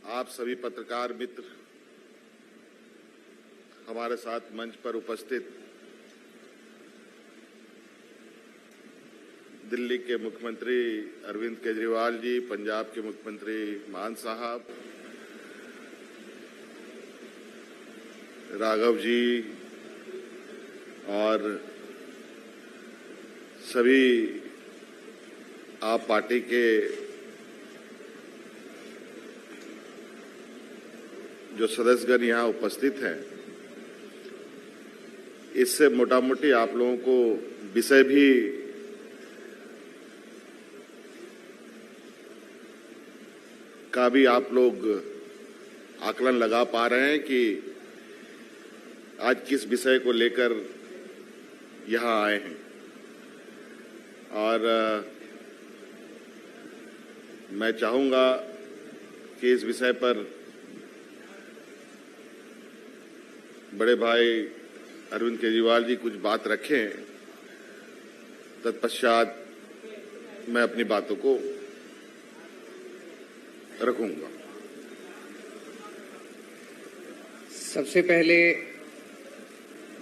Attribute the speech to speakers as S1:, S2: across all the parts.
S1: आप सभी पत्रकार मित्र, हमारे साथ मंच पर उपस्थित दिल्ली के मुख्यमंत्री अरविंद केजरीवाल जी, पंजाब के मुख्यमंत्री मान साहब, राघव जी और सभी आप पार्टी के जो सदस्यगण यहाँ उपस्थित हैं, इससे मोटा मोटी आप लोगों को विषय भी का भी आप लोग आकलन लगा पा रहे हैं कि आज किस विषय को लेकर यहाँ आए हैं। और मैं चाहूंगा कि इस विषय पर बड़े भाई अरविंद केजरीवाल जी कुछ बात रखें, तत्पश्चात मैं अपनी बातों को रखूंगा।
S2: सबसे पहले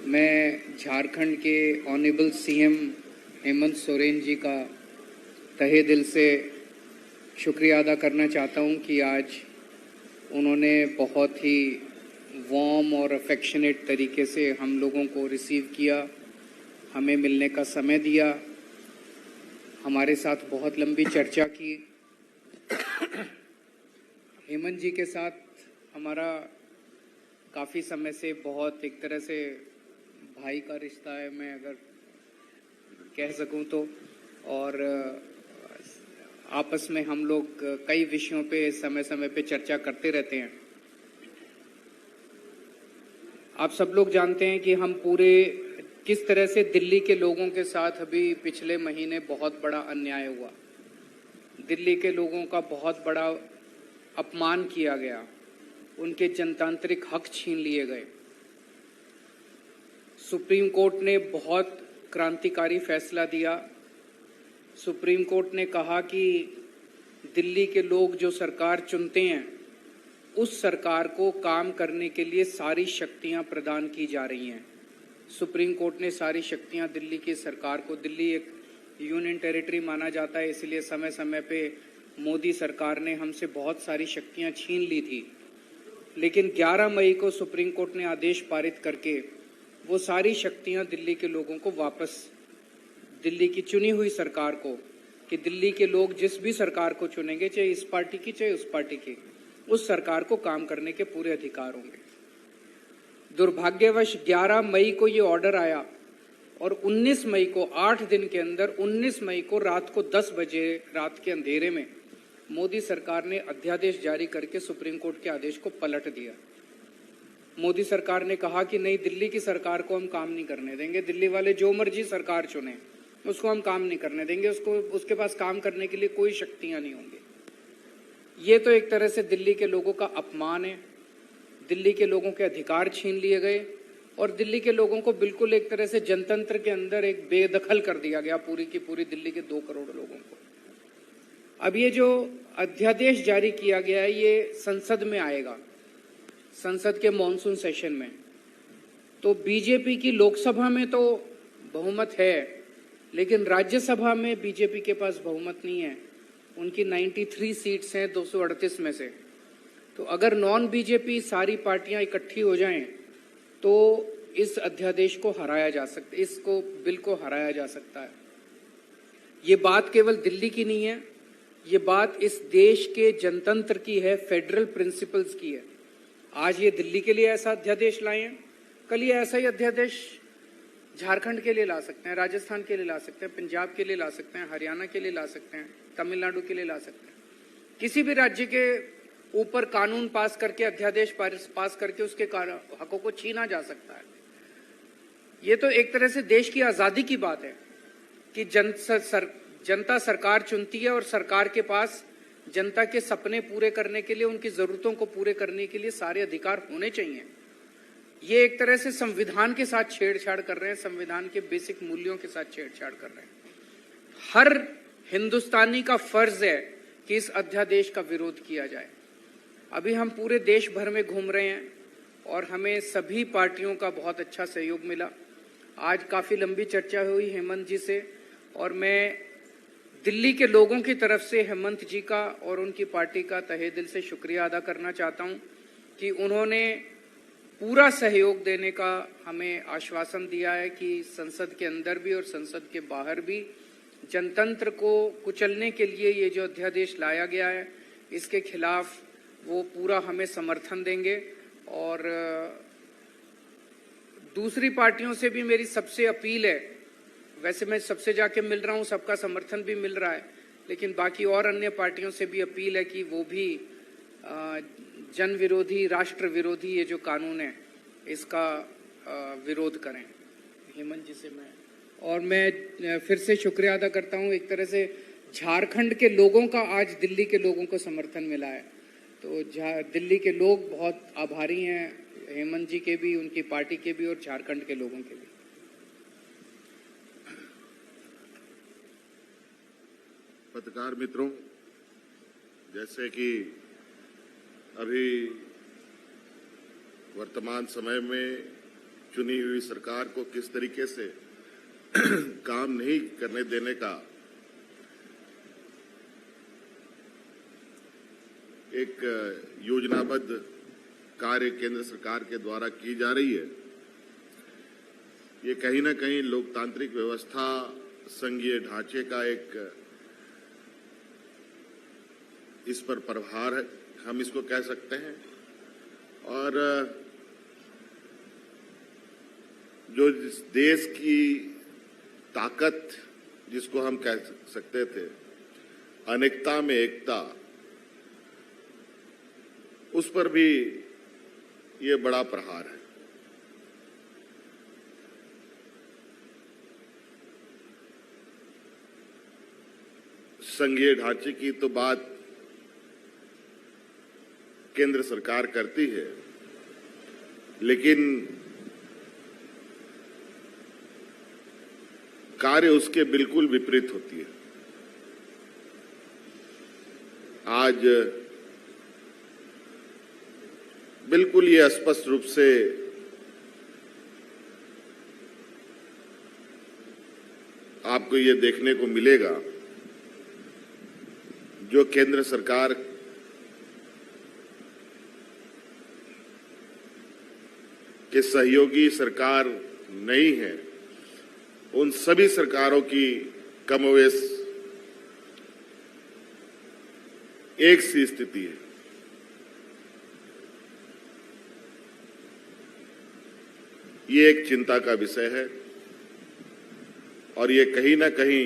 S2: मैं झारखंड के ऑनरेबल सीएम हेमंत सोरेन जी का तहे दिल से शुक्रिया अदा करना चाहता हूं कि आज उन्होंने बहुत ही वार्म और अफेक्शनेट तरीके से हम लोगों को रिसीव किया, हमें मिलने का समय दिया, हमारे साथ बहुत लंबी चर्चा की। हेमंत जी के साथ हमारा काफ़ी समय से बहुत एक तरह से भाई का रिश्ता है, मैं अगर कह सकूं तो, और आपस में हम लोग कई विषयों पे समय समय पे चर्चा करते रहते हैं। आप सब लोग जानते हैं कि हम पूरे किस तरह से दिल्ली के लोगों के साथ अभी पिछले महीने बहुत बड़ा अन्याय हुआ, दिल्ली के लोगों का बहुत बड़ा अपमान किया गया, उनके जनतांत्रिक हक छीन लिए गए। सुप्रीम कोर्ट ने बहुत क्रांतिकारी फैसला दिया। सुप्रीम कोर्ट ने कहा कि दिल्ली के लोग जो सरकार चुनते हैं, उस सरकार को काम करने के लिए सारी शक्तियां प्रदान की जा रही हैं। सुप्रीम कोर्ट ने सारी शक्तियां दिल्ली की सरकार को, दिल्ली एक यूनियन टेरिटरी माना जाता है, इसलिए समय समय पे मोदी सरकार ने हमसे बहुत सारी शक्तियां छीन ली थी। लेकिन 11 मई को सुप्रीम कोर्ट ने आदेश पारित करके वो सारी शक्तियां दिल्ली के लोगों को वापस, दिल्ली की चुनी हुई सरकार को, कि दिल्ली के लोग जिस भी सरकार को चुनेंगे, चाहे इस पार्टी की चाहे उस पार्टी की, उस सरकार को काम करने के पूरे अधिकार होंगे। दुर्भाग्यवश 11 मई को ये ऑर्डर आया और 19 मई को, 8 दिन के अंदर 19 मई को रात को 10 बजे, रात के अंधेरे में मोदी सरकार ने अध्यादेश जारी करके सुप्रीम कोर्ट के आदेश को पलट दिया। मोदी सरकार ने कहा कि नहीं, दिल्ली की सरकार को हम काम नहीं करने देंगे, दिल्ली वाले जो मर्जी सरकार चुने उसको हम काम नहीं करने देंगे, उसके पास काम करने के लिए कोई शक्तियां नहीं होंगी। ये तो एक तरह से दिल्ली के लोगों का अपमान है, दिल्ली के लोगों के अधिकार छीन लिए गए और दिल्ली के लोगों को बिल्कुल एक तरह से जनतंत्र के अंदर एक बेदखल कर दिया गया, पूरी की पूरी दिल्ली के 2 करोड़ लोगों को। अब ये जो अध्यादेश जारी किया गया है, ये संसद में आएगा, संसद के मॉनसून सेशन में। तो बीजेपी की लोकसभा में तो बहुमत है, लेकिन राज्यसभा में बीजेपी के पास बहुमत नहीं है। उनकी 93 सीट्स हैं 238 में से। तो अगर नॉन बीजेपी सारी पार्टियां इकट्ठी हो जाएं तो इस अध्यादेश को हराया जा सकता है, इसको बिल को हराया जा सकता है। ये बात केवल दिल्ली की नहीं है, ये बात इस देश के जनतंत्र की है, फेडरल प्रिंसिपल्स की है। आज ये दिल्ली के लिए ऐसा अध्यादेश लाए हैं, कल ये ऐसा ही अध्यादेश झारखंड के लिए ला सकते हैं, राजस्थान के लिए ला सकते हैं, पंजाब के लिए ला सकते हैं, हरियाणा के लिए ला सकते हैं, तमिलनाडु के लिए ला सकते हैं। किसी भी राज्य के ऊपर कानून पास करके, अध्यादेश पास करके उसके हकों को छीना जा सकता है। ये तो एक तरह से देश की आजादी की बात है कि जनता सरकार चुनती है और सरकार के पास जनता के सपने पूरे करने के लिए, उनकी जरूरतों को पूरे करने के लिए सारे अधिकार होने चाहिए। ये एक तरह से संविधान के साथ छेड़छाड़ कर रहे हैं, संविधान के बेसिक मूल्यों के साथ छेड़छाड़ कर रहे हैं। हर हिंदुस्तानी का फर्ज है कि इस अध्यादेश का विरोध किया जाए। अभी हम पूरे देश भर में घूम रहे हैं और हमें सभी पार्टियों का बहुत अच्छा सहयोग मिला। आज काफ़ी लंबी चर्चा हुई हेमंत जी से और मैं दिल्ली के लोगों की तरफ से हेमंत जी का और उनकी पार्टी का तहे दिल से शुक्रिया अदा करना चाहता हूं कि उन्होंने पूरा सहयोग देने का हमें आश्वासन दिया है कि संसद के अंदर भी और संसद के बाहर भी जनतंत्र को कुचलने के लिए ये जो अध्यादेश लाया गया है इसके खिलाफ वो पूरा हमें समर्थन देंगे। और दूसरी पार्टियों से भी मेरी सबसे अपील है, वैसे मैं सबसे जाके मिल रहा हूं, सबका समर्थन भी मिल रहा है, लेकिन बाकी और अन्य पार्टियों से भी अपील है कि वो भी जन विरोधी, राष्ट्र विरोधी ये जो कानून है इसका विरोध करें। हेमंत जी से मैं फिर से शुक्रिया अदा करता हूं। एक तरह से झारखंड के लोगों का आज दिल्ली के लोगों को समर्थन मिला है, तो दिल्ली के लोग बहुत आभारी हैं हेमंत जी के भी, उनकी पार्टी के भी और झारखंड के लोगों के भी।
S1: पत्रकार मित्रों, जैसे कि अभी वर्तमान समय में चुनी हुई सरकार को किस तरीके से काम नहीं करने देने का एक योजनाबद्ध कार्य केंद्र सरकार के द्वारा की जा रही है, ये कहीं ना कहीं लोकतांत्रिक व्यवस्था, संघीय ढांचे का एक इस पर प्रभार है, हम इसको कह सकते हैं। और जो इस देश की ताकत जिसको हम कह सकते थे, अनेकता में एकता, उस पर भी ये बड़ा प्रहार है। संघीय ढांचे की तो बात केंद्र सरकार करती है, लेकिन कार्य उसके बिल्कुल विपरीत होती है। आज बिल्कुल ये स्पष्ट रूप से आपको ये देखने को मिलेगा, जो केंद्र सरकार के सहयोगी सरकार नहीं है, उन सभी सरकारों की कमोवेश एक सी स्थिति है। ये एक चिंता का विषय है और ये कहीं ना कहीं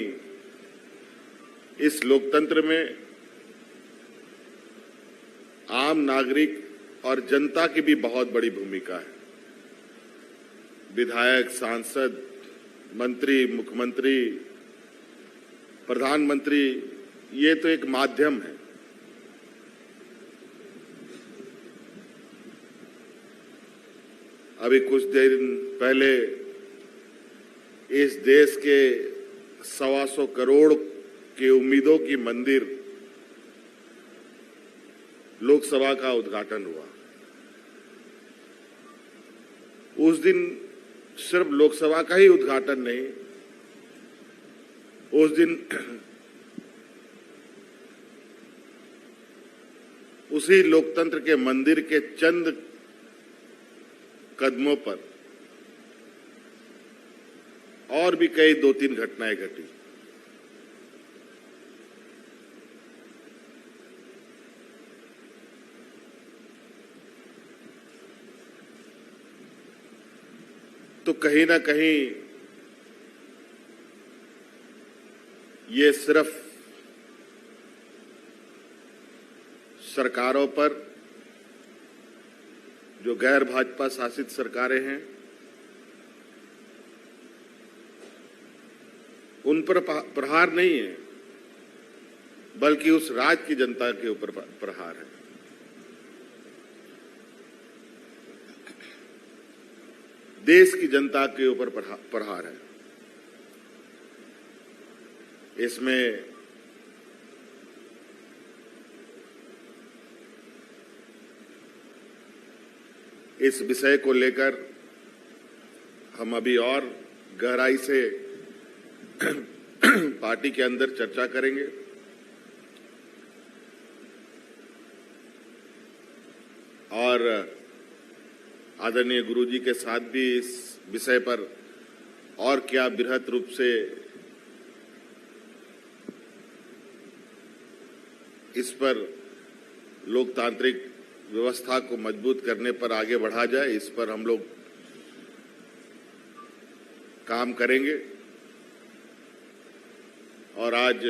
S1: इस लोकतंत्र में आम नागरिक और जनता की भी बहुत बड़ी भूमिका है। विधायक, सांसद, मंत्री, मुख्यमंत्री, प्रधानमंत्री, ये तो एक माध्यम है। अभी कुछ देर पहले इस देश के 125 करोड़ के उम्मीदों की मंदिर लोकसभा का उद्घाटन हुआ। उस दिन सिर्फ लोकसभा का ही उद्घाटन नहीं, उस दिन उसी लोकतंत्र के मंदिर के चंद कदमों पर और भी कई 2-3 घटनाएं घटी। तो कहीं ना कहीं ये सिर्फ सरकारों पर, जो गैर भाजपा शासित सरकारें हैं, उन पर प्रहार नहीं है, बल्कि उस राज्य की जनता के ऊपर प्रहार है। देश की जनता के ऊपर प्रहार है। इसमें इस विषय को लेकर हम अभी और गहराई से पार्टी के अंदर चर्चा करेंगे और आदरणीय गुरुजी के साथ भी इस विषय पर और क्या बृहत रूप से इस पर लोकतांत्रिक व्यवस्था को मजबूत करने पर आगे बढ़ा जाए, इस पर हम लोग काम करेंगे। और आज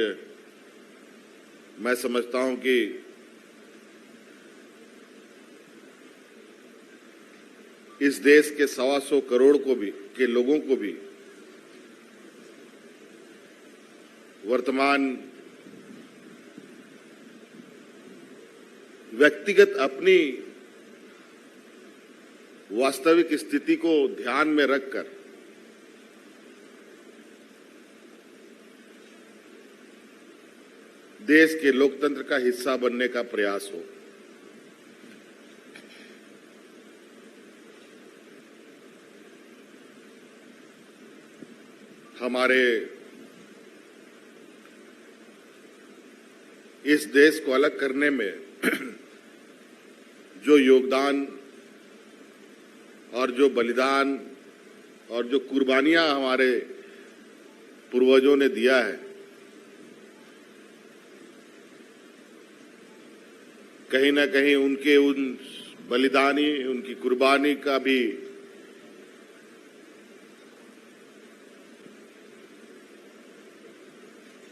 S1: मैं समझता हूं कि इस देश के 125 करोड़ के लोगों को भी वर्तमान व्यक्तिगत अपनी वास्तविक स्थिति को ध्यान में रखकर देश के लोकतंत्र का हिस्सा बनने का प्रयास हो। हमारे इस देश को अलग करने में जो योगदान और जो बलिदान और जो कुर्बानियां हमारे पूर्वजों ने दिया है, कहीं न कहीं उनके उन बलिदानी, उनकी कुर्बानी का भी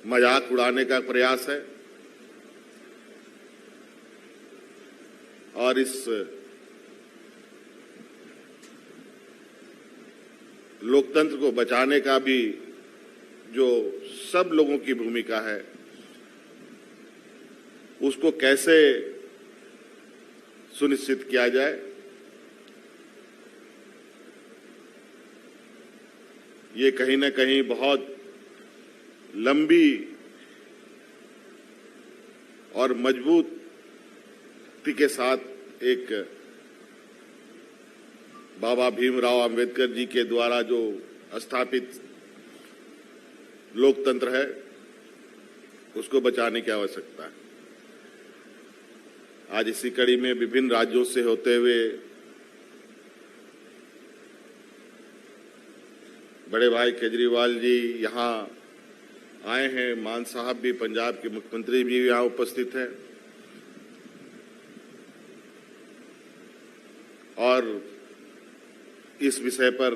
S1: मजाक उड़ाने का प्रयास है। और इस लोकतंत्र को बचाने का भी जो सब लोगों की भूमिका है, उसको कैसे सुनिश्चित किया जाए, ये कहीं न कहीं बहुत लंबी और मजबूती के साथ एक बाबा भीमराव अंबेडकर जी के द्वारा जो स्थापित लोकतंत्र है, उसको बचाने की आवश्यकता है। आज इसी कड़ी में विभिन्न राज्यों से होते हुए बड़े भाई केजरीवाल जी यहाँ आए हैं, मान साहब भी, पंजाब के मुख्यमंत्री भी यहाँ उपस्थित हैं और इस विषय पर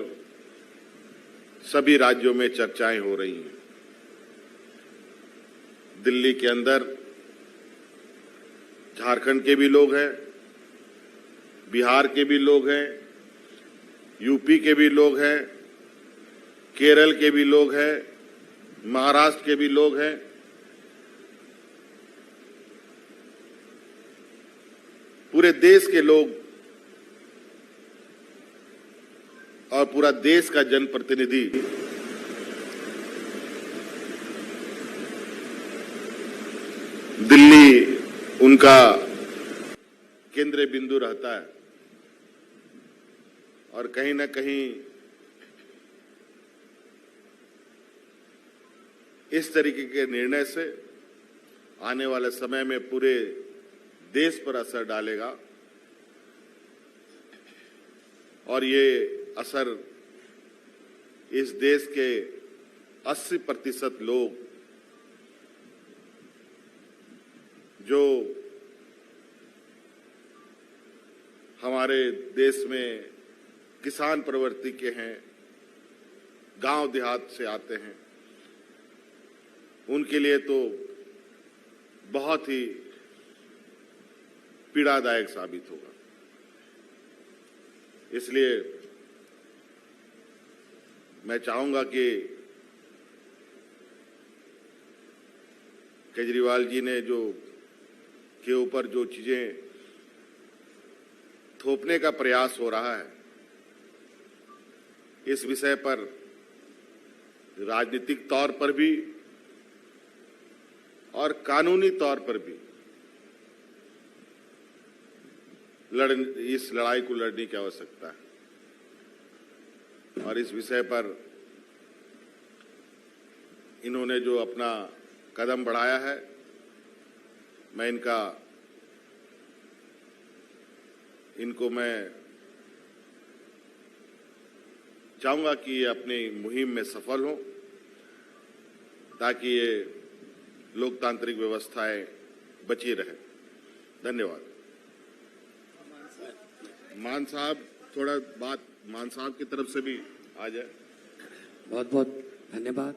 S1: सभी राज्यों में चर्चाएं हो रही हैं। दिल्ली के अंदर झारखंड के भी लोग हैं, बिहार के भी लोग हैं, यूपी के भी लोग हैं, केरल के भी लोग हैं, महाराष्ट्र के भी लोग हैं। पूरे देश के लोग और पूरा देश का जनप्रतिनिधि दिल्ली उनका केंद्र बिंदु रहता है और कहीं न कहीं इस तरीके के निर्णय से आने वाले समय में पूरे देश पर असर डालेगा और ये असर इस देश के 80% लोग जो हमारे देश में किसान प्रवृत्ति के हैं, गांव देहात से आते हैं, उनके लिए तो बहुत ही पीड़ादायक साबित होगा। इसलिए मैं चाहूंगा कि केजरीवाल जी ने के ऊपर जो चीजें थोपने का प्रयास हो रहा है, इस विषय पर राजनीतिक तौर पर भी और कानूनी तौर पर भी इस लड़ाई को लड़ने की आवश्यकता है। और इस विषय पर इन्होंने जो अपना कदम बढ़ाया है, मैं इनको मैं चाहूंगा कि ये अपनी मुहिम में सफल हों, ताकि ये लोकतांत्रिक व्यवस्थाएं बची रहे। धन्यवाद। मान साहब, थोड़ा बात मान साहब की तरफ से भी आ जाए।
S3: बहुत बहुत धन्यवाद।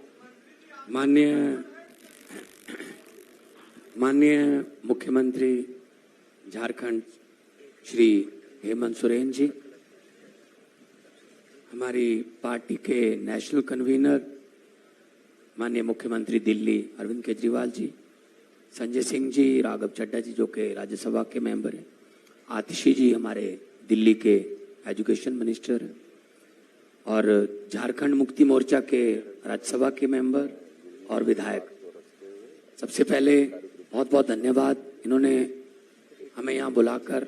S3: माननीय मुख्यमंत्री झारखंड श्री हेमंत सोरेन जी, हमारी पार्टी के नेशनल कन्वीनर माननीय मुख्यमंत्री दिल्ली अरविंद केजरीवाल जी, संजय सिंह जी, राघव चड्ढा जी जो कि राज्यसभा के मेंबर हैं, आतिशी जी हमारे दिल्ली के एजुकेशन मिनिस्टर हैं, और झारखंड मुक्ति मोर्चा के राज्यसभा के मेंबर और विधायक, सबसे पहले बहुत बहुत धन्यवाद। इन्होंने हमें यहाँ बुलाकर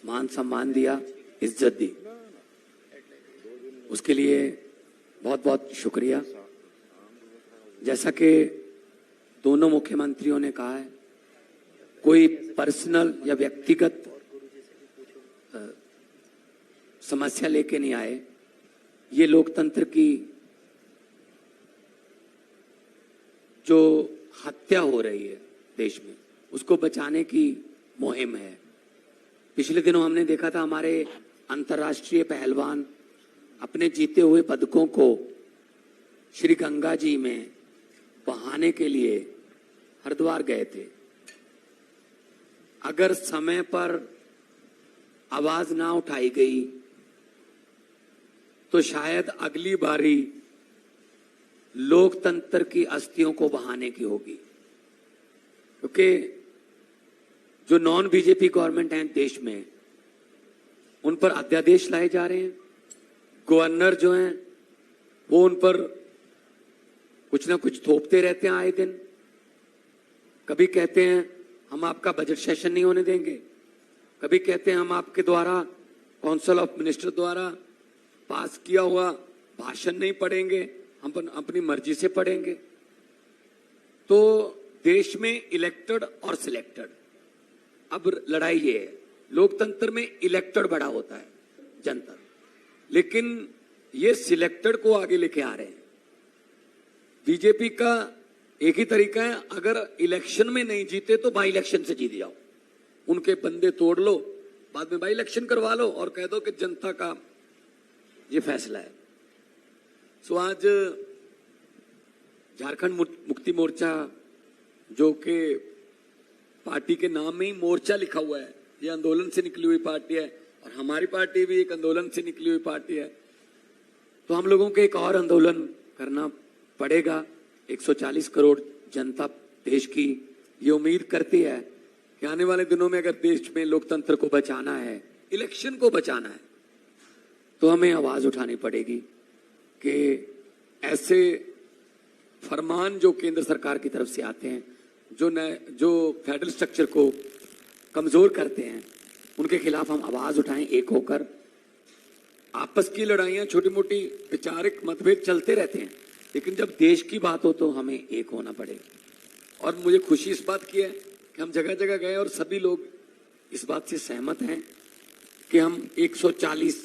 S3: मान सम्मान दिया, इज्जत दी, उसके लिए बहुत बहुत शुक्रिया। जैसा कि दोनों मुख्यमंत्रियों ने कहा है, कोई पर्सनल या व्यक्तिगत समस्या लेके नहीं आए। ये लोकतंत्र की जो हत्या हो रही है देश में, उसको बचाने की मुहिम है। पिछले दिनों हमने देखा था हमारे अंतर्राष्ट्रीय पहलवान अपने जीते हुए पदकों को श्री गंगा जी में बहाने के लिए हरिद्वार गए थे। अगर समय पर आवाज ना उठाई गई तो शायद अगली बारी लोकतंत्र की अस्थियों को बहाने की होगी, क्योंकि जो नॉन बीजेपी गवर्नमेंट है देश में, उन पर अध्यादेश लाए जा रहे हैं। गवर्नर जो हैं वो उन पर कुछ ना कुछ थोपते रहते हैं आए दिन। कभी कहते हैं हम आपका बजट सेशन नहीं होने देंगे, कभी कहते हैं हम आपके द्वारा काउंसिल ऑफ मिनिस्टर द्वारा पास किया हुआ भाषण नहीं पढ़ेंगे, हम अपनी मर्जी से पढ़ेंगे। तो देश में इलेक्टेड और सिलेक्टेड, अब लड़ाई ये है, लोकतंत्र में इलेक्टेड बड़ा होता है जनता, लेकिन ये सिलेक्टेड को आगे लेके आ रहे हैं। बीजेपी का एक ही तरीका है, अगर इलेक्शन में नहीं जीते तो बाई इलेक्शन से जीत जाओ, उनके बंदे तोड़ लो, बाद में बाई इलेक्शन करवा लो और कह दो कि जनता का ये फैसला है। सो आज झारखंड मुक्ति मोर्चा, जो कि पार्टी के नाम में ही मोर्चा लिखा हुआ है, ये आंदोलन से निकली हुई पार्टी है, और हमारी पार्टी भी एक आंदोलन से निकली हुई पार्टी है। तो हम लोगों को एक और आंदोलन करना पड़ेगा। 140 करोड़ जनता देश की ये उम्मीद करती है कि आने वाले दिनों में अगर देश में लोकतंत्र को बचाना है, इलेक्शन को बचाना है, तो हमें आवाज उठानी पड़ेगी कि ऐसे फरमान जो केंद्र सरकार की तरफ से आते हैं, जो फेडरल स्ट्रक्चर को कमजोर करते हैं, उनके खिलाफ हम आवाज उठाएं एक होकर। आपस की लड़ाइयां, छोटी मोटी वैचारिक मतभेद चलते रहते हैं, लेकिन जब देश की बात हो तो हमें एक होना पड़ेगा। और मुझे खुशी इस बात की है कि हम जगह जगह गए और सभी लोग इस बात से सहमत हैं कि हम 140,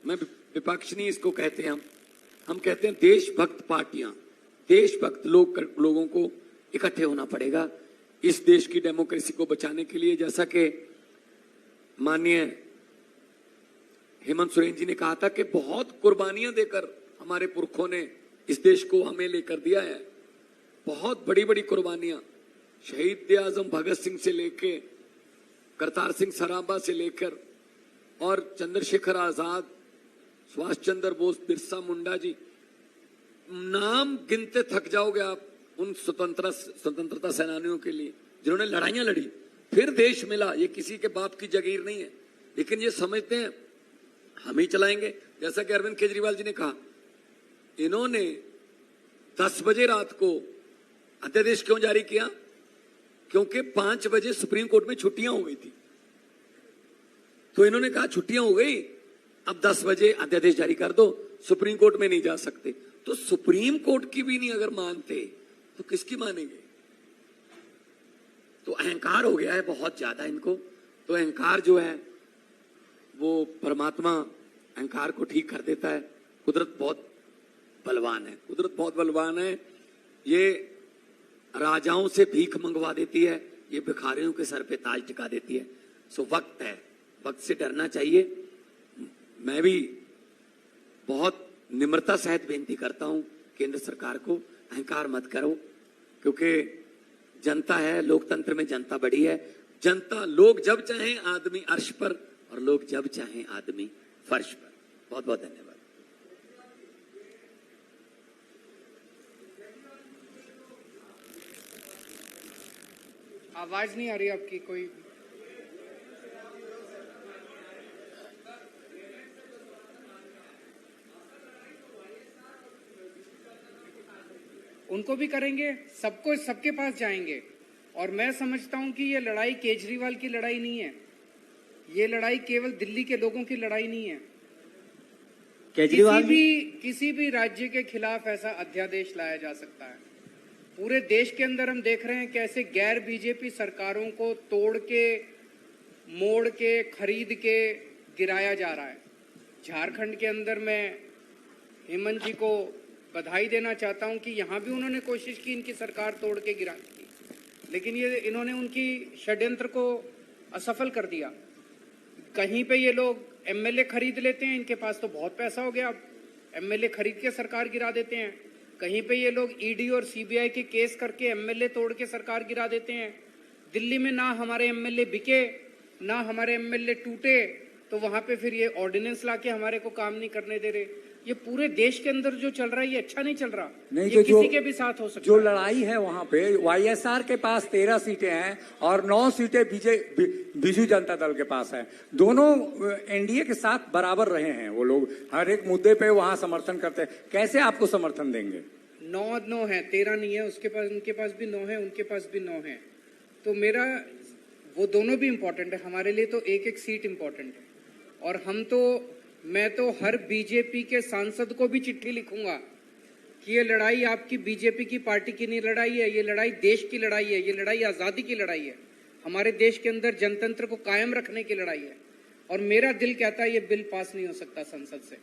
S3: मैं विपक्ष नहीं इसको कहते हैं, हम कहते हैं देशभक्त पार्टियां, देशभक्त लोगों को इकट्ठे होना पड़ेगा इस देश की डेमोक्रेसी को बचाने के लिए। जैसा कि माननीय हेमंत सोरेन जी ने कहा था कि बहुत कुर्बानियां देकर हमारे पुरखों ने इस देश को हमें लेकर दिया है, बहुत बड़ी बड़ी कुर्बानियां। शहीद आजम भगत सिंह से लेकर करतार सिंह सराभा से लेकर और चंद्रशेखर आजाद, सुभाष चंद्र बोस, बिरसा मुंडा जी, नाम गिनते थक जाओगे आप उन स्वतंत्रता सेनानियों के लिए जिन्होंने लड़ाइयां लड़ी, फिर देश मिला। ये किसी के बाप की जागीर नहीं है, लेकिन ये समझते हैं हम ही चलाएंगे। जैसा कि अरविंद केजरीवाल जी ने कहा, इन्होंने 10 बजे रात को अध्यादेश क्यों जारी किया? क्योंकि 5 बजे सुप्रीम कोर्ट में छुट्टियां हो गई थी। तो इन्होंने कहा छुट्टियां हो गई, अब 10 बजे अध्यादेश जारी कर दो, सुप्रीम कोर्ट में नहीं जा सकते। तो सुप्रीम कोर्ट की भी नहीं अगर मानते तो किसकी मानेंगे? तो अहंकार हो गया है बहुत ज्यादा इनको। तो अहंकार जो है वो परमात्मा अहंकार को ठीक कर देता है। कुदरत बहुत बलवान है, कुदरत बहुत बलवान है। ये राजाओं से भीख मंगवा देती है, ये भिखारियों के सर पे ताज टिका देती है। सो वक्त है, वक्त से डरना चाहिए। मैं भी बहुत निम्रता सहित बेनती करता हूं केंद्र सरकार को, अहंकार मत करो, क्योंकि जनता है, लोकतंत्र में जनता बड़ी है। जनता, लोग जब चाहें आदमी अर्श पर और लोग जब चाहें आदमी फर्श पर। बहुत बहुत धन्यवाद।
S2: आवाज नहीं आ रही आपकी कोई। उनको भी करेंगे, सबको, सबके पास जाएंगे। और मैं समझता हूं कि ये लड़ाई केजरीवाल की लड़ाई नहीं है, ये लड़ाई केवल दिल्ली के लोगों की लड़ाई नहीं है।
S4: केजरीवाल
S2: किसी भी राज्य के खिलाफ ऐसा अध्यादेश लाया जा सकता है। पूरे देश के अंदर हम देख रहे हैं कैसे गैर बीजेपी सरकारों को तोड़ के, मोड़ के, खरीद के गिराया जा रहा है। झारखंड के अंदर मैं हेमंत जी को बधाई देना चाहता हूं कि यहां भी उन्होंने कोशिश की इनकी सरकार तोड़ के गिराने की, लेकिन ये इन्होंने उनकी षड्यंत्र को असफल कर दिया। कहीं पे ये लोग एमएलए खरीद लेते हैं, इनके पास तो बहुत पैसा हो गया, अब एमएलए खरीद के सरकार गिरा देते हैं। कहीं पे ये लोग ईडी और सीबीआई के केस करके एमएलए तोड़ के सरकार गिरा देते हैं। दिल्ली में ना हमारे एमएलए बिके, ना हमारे एमएलए टूटे, तो वहां पे फिर ये ऑर्डिनेंस लाके हमारे को काम नहीं करने दे रहे। ये पूरे देश के अंदर जो चल रहा है ये अच्छा नहीं चल रहा।
S4: नहीं,
S2: ये किसी के भी साथ हो सकता है।
S4: जो लड़ाई है वहां पे वाईएसआर के पास 13 सीटें हैं और 9 सीटें बीजू जनता दल के पास है। दोनों एनडीए के साथ बराबर रहे हैं। वो लोग हर एक मुद्दे पे वहां समर्थन करते हैं। कैसे आपको समर्थन देंगे?
S2: 9 है, 13 नहीं है। उसके पास, उनके पास भी 9 है, उनके पास भी 9 है। तो मेरा, वो दोनों भी इम्पोर्टेंट है हमारे लिए। तो एक एक सीट इम्पोर्टेंट है। और मैं तो हर बीजेपी के सांसद को भी चिट्ठी लिखूंगा कि ये लड़ाई आपकी बीजेपी की पार्टी की नहीं लड़ाई है, ये लड़ाई देश की लड़ाई है, ये लड़ाई आजादी की लड़ाई है, हमारे देश के अंदर जनतंत्र को कायम रखने की लड़ाई है। और मेरा दिल कहता है ये बिल पास नहीं हो सकता संसद से।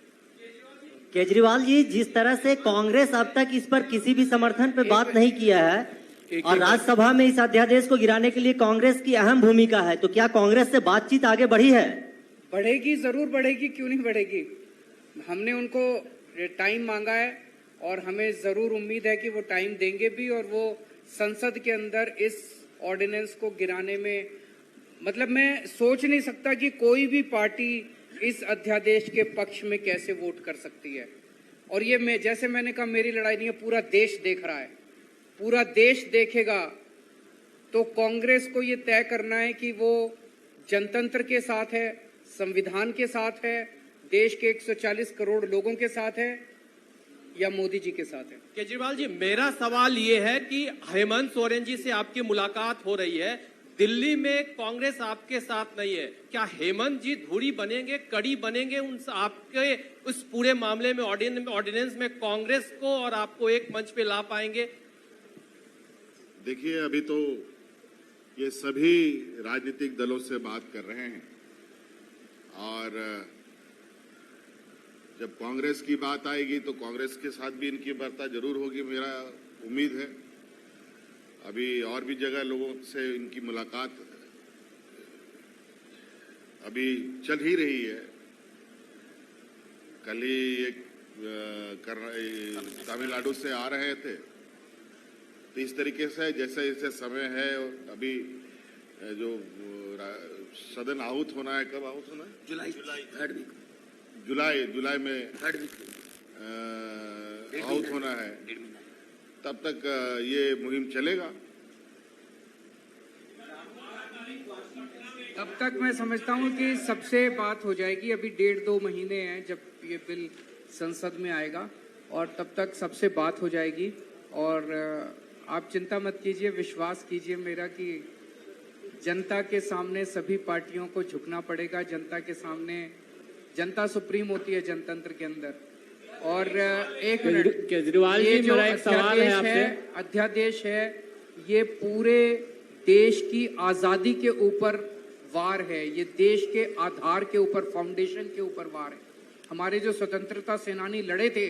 S4: केजरीवाल जी, जिस तरह से कांग्रेस अब तक इस पर किसी भी समर्थन पे बात नहीं किया है और राज्यसभा में इस अध्यादेश को गिराने के लिए कांग्रेस की अहम भूमिका है, तो क्या कांग्रेस से बातचीत आगे बढ़ी है?
S2: बढ़ेगी, जरूर बढ़ेगी, क्यों नहीं बढ़ेगी। हमने उनको टाइम मांगा है और हमें जरूर उम्मीद है कि वो टाइम देंगे भी। और वो संसद के अंदर इस ऑर्डिनेंस को गिराने में, मतलब मैं सोच नहीं सकता कि कोई भी पार्टी इस अध्यादेश के पक्ष में कैसे वोट कर सकती है। और ये जैसे मैंने कहा, मेरी लड़ाई नहीं है, पूरा देश देख रहा है, पूरा देश देखेगा। तो कांग्रेस को ये तय करना है कि वो जनतंत्र के साथ है, संविधान के साथ है, देश के 140 करोड़ लोगों के साथ है, या मोदी जी के साथ है।
S5: केजरीवाल जी, मेरा सवाल ये है कि हेमंत सोरेन जी से आपकी मुलाकात हो रही है, दिल्ली में कांग्रेस आपके साथ नहीं है, क्या हेमंत जी धुरी बनेंगे, कड़ी बनेंगे उन आपके उस पूरे मामले में, ऑर्डिनेंस में कांग्रेस को और आपको एक मंच पे ला पाएंगे?
S1: देखिए, अभी तो ये सभी राजनीतिक दलों से बात कर रहे हैं और जब कांग्रेस की बात आएगी तो कांग्रेस के साथ भी इनकी वार्ता जरूर होगी, मेरा उम्मीद है। अभी और भी जगह लोगों से इनकी मुलाकात अभी चल ही रही है। कल ही एक तमिलनाडु से आ रहे थे। तो इस तरीके से जैसे जैसे समय है, अभी जो सदन आहूत होना है, कब आहूत होना है? जुलाई में आहूत होना है, तब तक ये मुहिम चलेगा।
S2: तब तक मैं समझता हूं कि सबसे बात हो जाएगी। अभी 1.5-2 महीने हैं जब ये बिल संसद में आएगा, और तब तक सबसे बात हो जाएगी। और आप चिंता मत कीजिए, विश्वास कीजिए मेरा कि जनता के सामने सभी पार्टियों को झुकना पड़ेगा। जनता के सामने, जनता सुप्रीम होती है जनतंत्र के अंदर। और एक मिनट,
S5: केजरीवाल
S2: ये
S5: जी,
S2: जो
S5: मेरा एक सवाल है आपसे।
S2: अध्यादेश है, ये पूरे देश की आजादी के ऊपर वार है। ये देश के आधार के ऊपर, फाउंडेशन के ऊपर वार है। हमारे जो स्वतंत्रता सेनानी लड़े थे,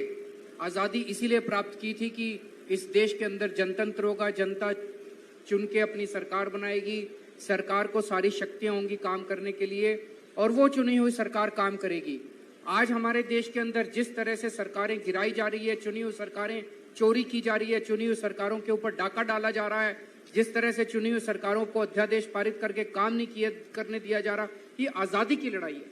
S2: आजादी इसीलिए प्राप्त की थी कि इस देश के अंदर जनतंत्र होगा, जनता चुन के अपनी सरकार बनाएगी, सरकार को सारी शक्तियां होंगी काम करने के लिए, और वो चुनी हुई सरकार काम करेगी। आज हमारे देश के अंदर जिस तरह से सरकारें गिराई जा रही है, चुनी हुई सरकारें चोरी की जा रही है, चुनी हुई सरकारों के ऊपर डाका डाला जा रहा है, जिस तरह से चुनी हुई सरकारों को अध्यादेश पारित करके काम नहीं करने दिया जा रहा, ये आजादी की लड़ाई है।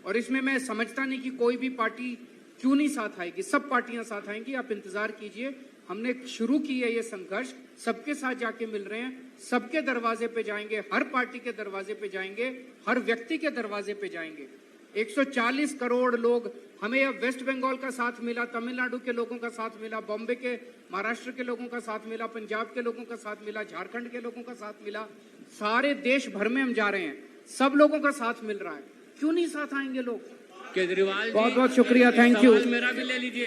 S2: और इसमें मैं समझता नहीं कि कोई भी पार्टी क्यों नहीं साथ आएगी। सब पार्टियां साथ आएंगी, आप इंतजार कीजिए। हमने शुरू की है ये संघर्ष, सबके साथ जाके मिल रहे हैं, सबके दरवाजे पे जाएंगे, हर पार्टी के दरवाजे पे जाएंगे, हर व्यक्ति के दरवाजे पे जाएंगे। 140 करोड़ लोग, हमें अब वेस्ट बंगाल का साथ मिला, तमिलनाडु के लोगों का साथ मिला, बॉम्बे के, महाराष्ट्र के लोगों का साथ मिला, पंजाब के लोगों का साथ मिला, झारखंड के लोगों का साथ मिला, सारे देश भर में हम जा रहे हैं, सब लोगों का साथ मिल रहा है। क्यों नहीं साथ आएंगे लोग?
S5: केजरीवाल जी,
S2: बहुत बहुत शुक्रिया, थैंक यू।
S5: मेरा भी ले लीजिए।